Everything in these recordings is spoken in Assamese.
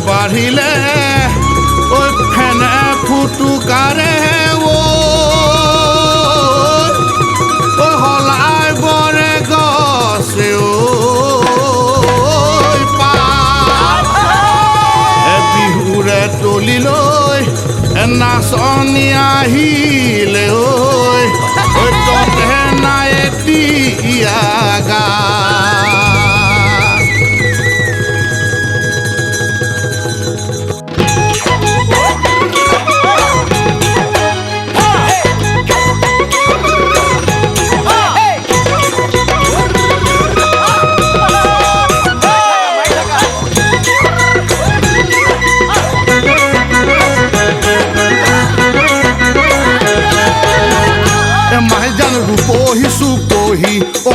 বাঢ়িলে ঐ ফেনে ফুটুকাৰে হলাই বৰে গছে বিহুৰে তলিলৈ নাচনি আহিলে ঐ ততে নাই এতিয়া গা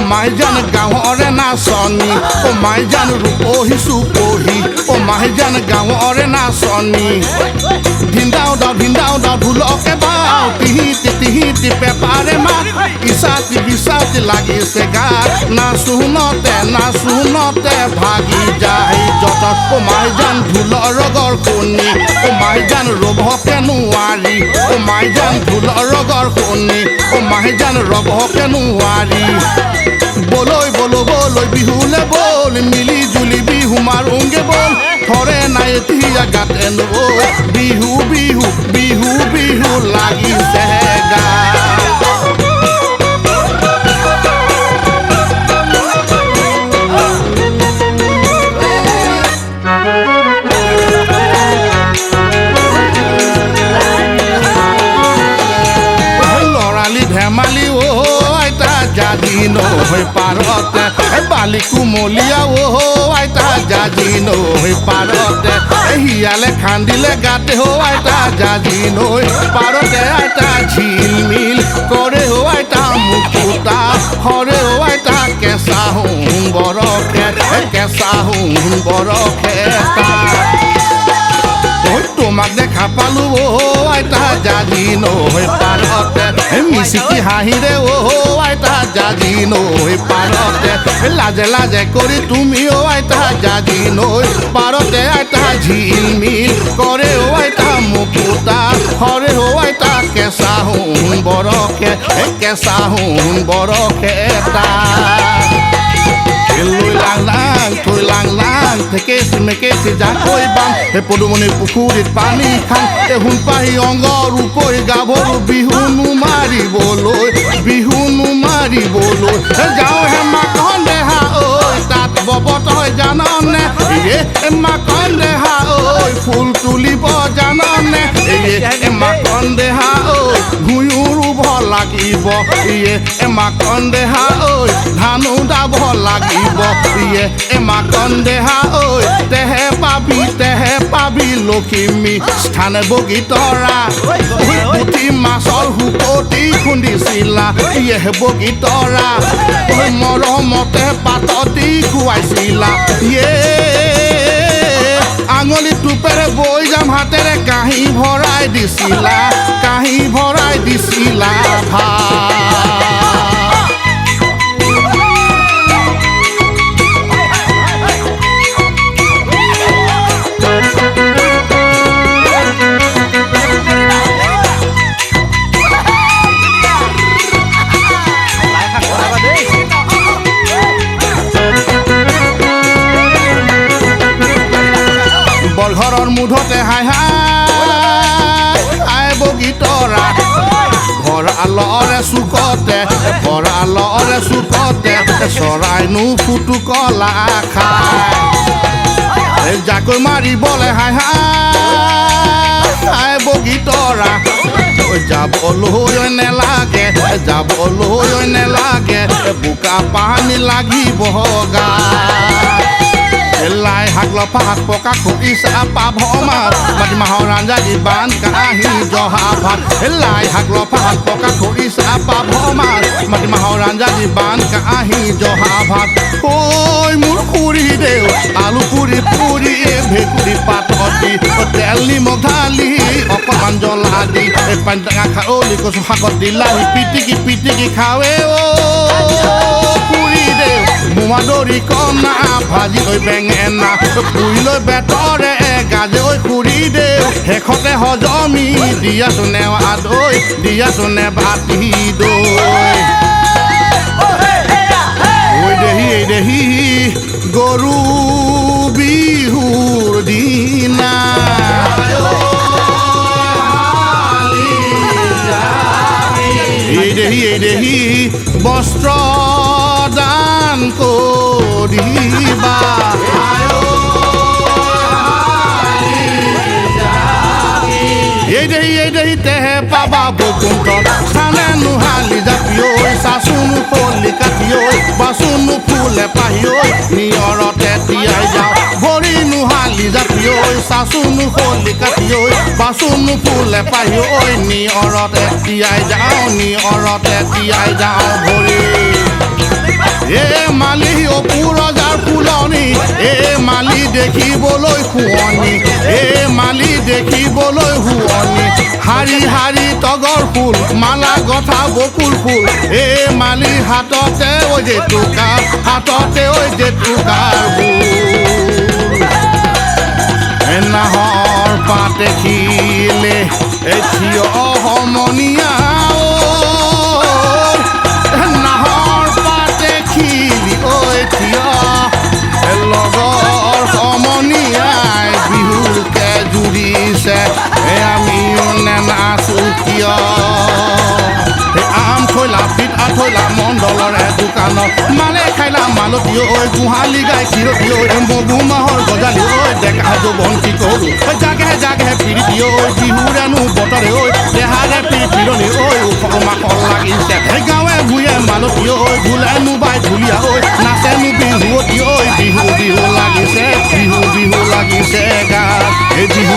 মাইজান গাঁৱৰে নাচনী মাইজান ৰূপহী চুপহী মাইজান গাঁৱৰে নাচনী ধিন্দাও দাও ঢোলকে বাও টিহিতি পেপাৰে মাত ইচাতি বিচাতি লাগিছে গাত নাচুনতে ভাগি যায় যত মাইজান ঢোলৰ ৰগৰ কণী মাইজান ৰভকে নোৱাৰি মাইজান ঢোলৰ ৰগৰ কণী মাইজান ৰভকে নোৱাৰি বলই বিহুলে বল মিলি জুলি বিহু মাৰোগে বল থৰে নাই এতিয়া গাতে নৈ বিহু লাগিছে গা লৰালি ধেমালি জাজি নৈ পাৰতে বালি কুমলীয়া আইতা জাজি নৈ পাৰতে হিয়ালে খান্দিলে গাতে আইতা জাজি নৈ পাৰতে আইতা ঝিলমিল কৰে আইতা মুকুতা হৰে আইতা কেঁচা হুং বৰকে তোমাক দেখা পালো আইতা জাজি নৈ পাৰতে মিচিকি হাঁহিৰে আইতা জাজি নৈ পাৰতে লাজে কৰি তুমি আইতা জাজি নৈ পাৰতে আইতা ঝিলমিল কৰে আইতা মুকুতা হৰে আইতা কেঁচা হুং বৰকে থৈ লাং থেকেছি মেকেছি জাকৈ বাং পদুমণি পুখুৰীত পানী খাং সোণ পাহি অংগৰ উপৰি গাভৰু বিহু নুমাৰিবলৈ যাওঁ হে মাকন দেহা ঐ তাত ববত হয় জাননে মাকন দেহা ঐ ফুল তুলিব জাননে মাকন দেহা ঐ ভুঁয়ো ৰুব লাগিব মাকন দেহা ঐ ধানো দাব লাগিব মাকন দেহা ঐ তেহে পাবি লখিমী স্থানে বগীতৰা পুঠি মাছৰ শুকতি খুন্দিছিলা বগীতৰা মৰমতে পাততি খুৱাইছিলা আঙুলি টোপেৰে বৈ যাম হাতেৰে কাঁহী ভৰাই দিছিলা ভাত বৰঘৰৰ মুধতে হাই বগীতৰা ভঁৰালৰে চুকতে চৰাইনো ফুটুকলা খাই জাকৈ মাৰিবলে হাই বগীতৰা যাবলৈ নেলাগে বোকা পানী লাগিব গা লাই শাক লফা শাক পকা খৰিচা পাভ মাছ মাটিমাহৰ আঞ্জা দি বান কাঁহী জহা ভাত লাই শাক লফা শাক পকা খৰিচা পাভ মাছ মাটিমাহৰ আঞ্জা দি বান কাঁহী জহা ভাত ঐ মোৰ খুৰী দেউ আলু পুৰি ভেকুৰী পাতত দি তেল নিমখ ঢালি অকমান জ্বলা দি এই পানী টেঙা খাৰলি কচু শাকত দিলাহি পিটিকি খাৱে অ পুৰি দে মোৱা দৰি কণা ভাজি লৈ বেঙেনা পুৰি লৈ বেতৰে গাজে ঐ পুৰি দে শেষতে হজমি দিয়াছো নেৱা দৈ দিয়াছো নে ভাতি দৈ ঐ দেহি গৰু বিহুৰ দিনা এই দেহি বস্ত্ৰ দান কৰিবা এই দেহি তেহে পাবা বকুন্তত চানে নুহালি জাপি ঐ চাচুনো ফলি কাটি ঐ বাচুনো ফুলে পাহি ঐ নিয়ৰতে তিয়াই যাওঁ ভৰি নুহালি জাপি ঐ চাচুনো ফলি কাটি ঐ বাচুনো ফুলে পাহি ঐ নিয়ৰতে তিয়াই যাওঁ ভৰি এ মালি অপুৰজাৰ ফুলনি এ মালি দেখিবলৈ শুৱনি এ মালি দেখিবলৈ শুৱনি শাৰী তগৰ ফুল মালা গথা বকুল ফুল এ মালি হাততে ঐ জেতুকাৰ নাহৰ পাতে খিলে এ থিয় সমনীয়া লগৰ সমনীয়াই বিহুকে জুৰিছে আমিও নাচো কিয় আম থৈলা পিঠা থৈলা মণ্ডলৰে দোকানত মানে খাইলা মালতী ঐ গোহালি গাই ক্ষীৰতী ঐ মগু মাহৰ গজালি ঐ ডেকা যৌৱন কি কৰোঁ জাগেহে পিৰিতি ঐ বিহুৰেনো বতৰে ঐ দেহাৰে পিৰিতিৰণি ঐ উখল মাখল লাগিছে গাঁৱে ভূঞে মালতী ঐ ভোলেনো বাই ঢুলীয়া ঐ নাচেনো বিহুৱতী ঐ বিহু লাগিছে গাত এই বিহু